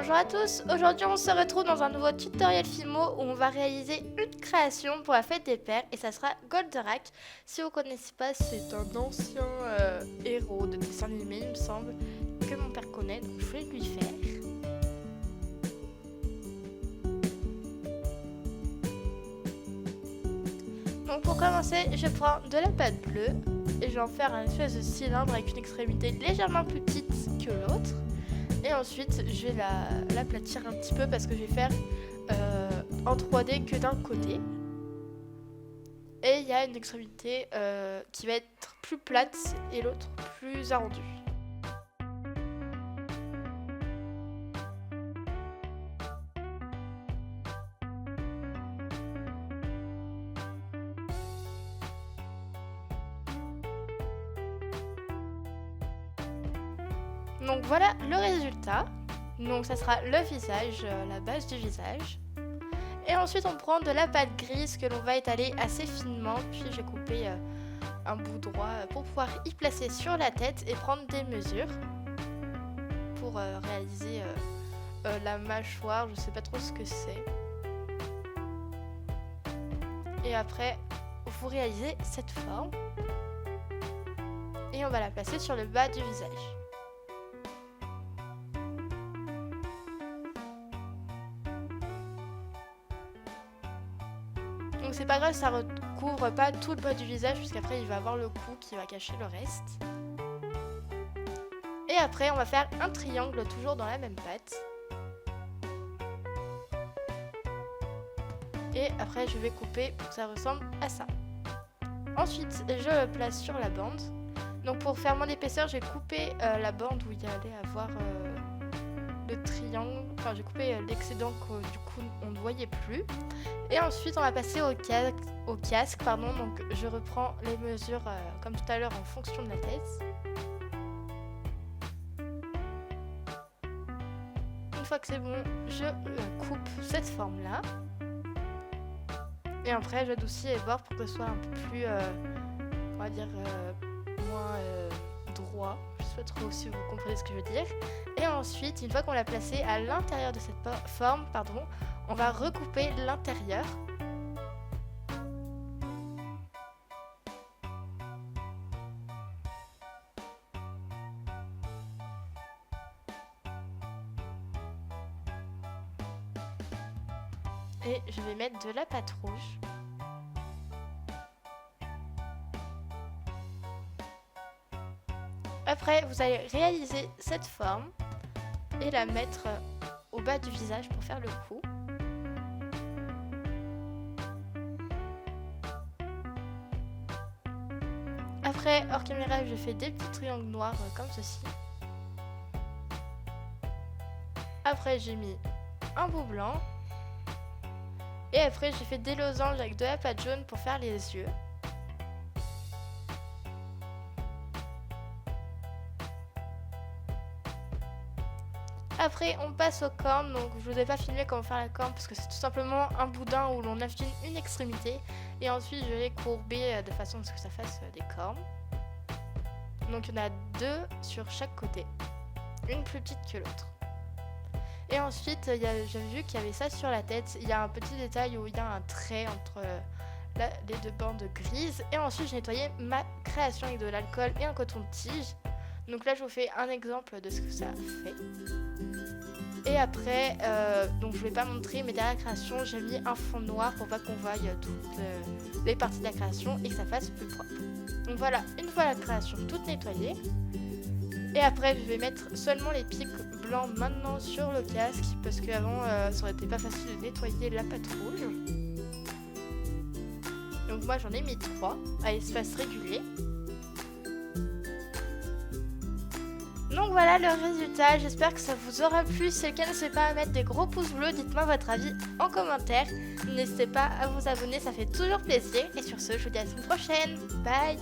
Bonjour à tous, aujourd'hui on se retrouve dans un nouveau tutoriel Fimo où on va réaliser une création pour la fête des pères et ça sera Goldorak. Si vous connaissez pas, c'est un ancien héros de dessin animé il me semble, que mon père connaît, donc je vais lui faire. Donc pour commencer, je prends de la pâte bleue et je vais en faire un espèce de cylindre avec une extrémité légèrement plus petite que l'autre. Et ensuite, je vais l'aplatir un petit peu parce que je vais faire en 3D que d'un côté. Et il y a une extrémité qui va être plus plate et l'autre plus arrondie. Donc voilà le résultat. Donc ça sera le visage, la base du visage. Et ensuite on prend de la pâte grise que l'on va étaler assez finement. Puis je vais couper un bout droit pour pouvoir y placer sur la tête et prendre des mesures. Pour réaliser la mâchoire, je sais pas trop ce que c'est. Et après vous réalisez cette forme. Et on va la placer sur le bas du visage. Donc c'est pas grave, ça recouvre pas tout le bas du visage puisqu'après il va avoir le cou qui va cacher le reste. Et après on va faire un triangle toujours dans la même pâte. Et après je vais couper pour que ça ressemble à ça. Ensuite je le place sur la bande. Donc pour faire moins d'épaisseur j'ai coupé la bande où il y allait avoir le triangle. Enfin j'ai coupé l'excédent que du coup on ne voyait plus. Et ensuite on va passer au casque. Donc je reprends les mesures comme tout à l'heure en fonction de la tête. Une fois que c'est bon, je coupe cette forme là. Et après j'adoucis les bords pour que ce soit un peu plus, on va dire, moins droit. Je sais pas trop si vous comprenez ce que je veux dire. Et ensuite, une fois qu'on l'a placé à l'intérieur de cette forme, on va recouper l'intérieur. Et je vais mettre de la pâte rouge. Après, vous allez réaliser cette forme et la mettre au bas du visage pour faire le cou. Après, hors caméra, je fais des petits triangles noirs comme ceci. Après, j'ai mis un bout blanc. Et après, j'ai fait des losanges avec de la pâte jaune pour faire les yeux. Après, on passe aux cornes. Donc, je vous ai pas filmé comment faire la corne parce que c'est tout simplement un boudin où l'on affine une extrémité. Et ensuite, je vais courber de façon à ce que ça fasse des cornes. Donc, il y en a deux sur chaque côté. Une plus petite que l'autre. Et ensuite, j'avais vu qu'il y avait ça sur la tête. Il y a un petit détail où il y a un trait entre les deux bandes grises. Et ensuite, j'ai nettoyé ma création avec de l'alcool et un coton-tige. Donc là, je vous fais un exemple de ce que ça fait. Et après, donc je ne vais pas montrer, mais derrière la création, j'ai mis un fond noir pour pas qu'on voie toutes les parties de la création et que ça fasse plus propre. Donc voilà, une fois la création toute nettoyée. Et après, je vais mettre seulement les pics blancs maintenant sur le casque parce qu'avant, ça aurait été pas facile de nettoyer la pâte rouge. Donc moi, j'en ai mis 3 à espace régulier. Donc voilà le résultat, j'espère que ça vous aura plu. Si c'est le cas, n'hésitez pas à mettre des gros pouces bleus, dites-moi votre avis en commentaire. N'hésitez pas à vous abonner, ça fait toujours plaisir. Et sur ce, je vous dis à la semaine prochaine. Bye!